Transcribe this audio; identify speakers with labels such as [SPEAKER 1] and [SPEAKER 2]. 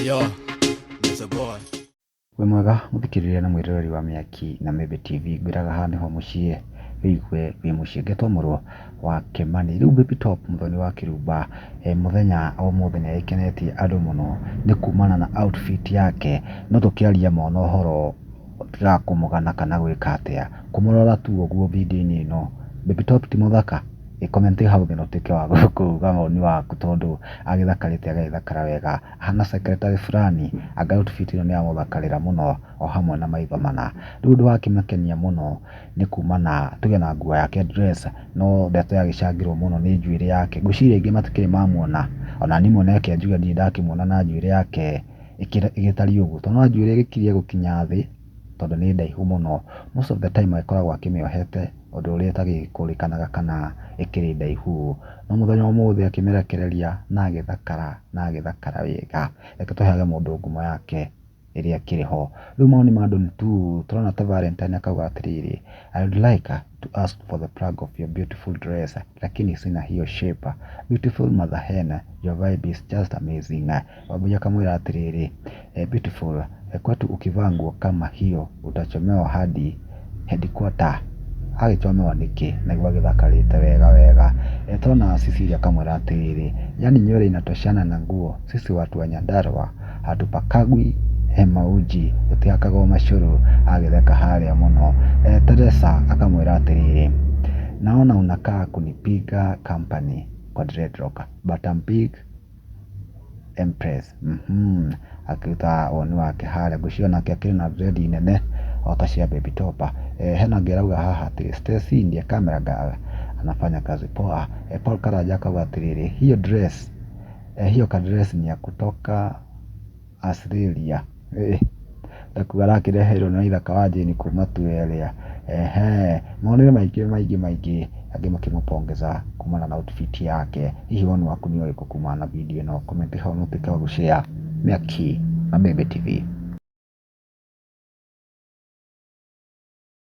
[SPEAKER 1] Yo, there's a boy.
[SPEAKER 2] We mwega muthikiriria na mwiroreri wa Miaki na Mebe TV ngwiraga haha niho muciĩ wĩigue wĩ muciĩ ngetomũrwo wa Kĩmani. Rĩu Baby Top muthoni wa kirumba muthenya o mũthenya ĩkenetie andũ mũno nĩ kumana na outfit yake, no tũkĩaria mona ũhoro tirakũmũgana kana gwĩka atĩa, kũmũrora tu ũguo video-inĩ ĩno. Baby Top ti mũthaka? Comment hau thĩ na ũtuĩke wa kuuga maoni waku, tondũ agĩthakarĩte agagĩthakara wega, ahana secretary fulani, anga outfit ĩno nĩ yamũthakarĩra mũno o hamwe na maitho mana. Rĩu ũndũ wakĩmakenia mũno nĩ kumana tuge na nguo yake dress, no ndeto yagĩcangĩrwo mũno nĩ njuĩrĩ yake. Ngwĩciria aingĩ matikĩrĩ mamuona, ona niĩ mwene akĩnjuga ndirĩ ndakĩmuona na njuĩrĩ yake ĩgĩtariĩ ũguo, tondũ no njuĩrĩ ĩgĩkirie gũkinya thĩ tondũ nĩ ndaihu mũno. Most of the time agĩkoragwo akĩmĩohete ũndũ ũrĩa ĩtagĩkũrĩkanaga kana ĩkĩrĩ ndaihu, no mũthenya ũmũthĩ akĩmĩrekereria na agĩthakara wega. Reke tũheage mũndũ ngumo yake ĩrĩa akĩrĩ ho. Rĩu mawoni ma andũ nĩ tu tũrona ta parental akauga atĩrĩrĩ, I would like to ask for the plug of your beautiful dress, lakini sina hiyo shape. Beautiful mother hen, your vibe is just amazing. Wambui akamwĩra atĩrĩrĩ, beautiful, kwetu ukivaa nguo kama hiyo utachomewa hadi headquarter. Agĩchomewa nĩkĩ? Naguo agĩthakarĩte wega. Tona Cecilia akamwĩra atĩrĩrĩ, yani nywele inatoshana na nguo, sisi watu wa Nyandarua hatupakagwi mauji, tũtihakagwo mashuru. Agĩtheka harĩa mũno. Teresa akamwĩra atĩrĩrĩ, naona unakaa kunipiga company kwa dreadlock, but I'm big impress. Akĩruta woni wake harĩa, ngwĩciria nake akĩrĩ na dread nene o ta cia Baby Top. Hena angĩ arauga haha atĩ Stacy ndiye camera girl anafanya kazi poa. Paul Karanja akauga atĩrĩrĩ, hiyo kadress ni ya kutoka Australia. Ndakuga arakĩreherwo nĩ waithakawajane kuma Tuelia. Maonire maingĩ angĩ makĩmũpongeza kumana na outfit yake. Hihi woni waku nĩ ũrĩkũ kumana na video ĩno? Comment hau na ũtuĩke wa gũshare. Miaki na Mebe TV.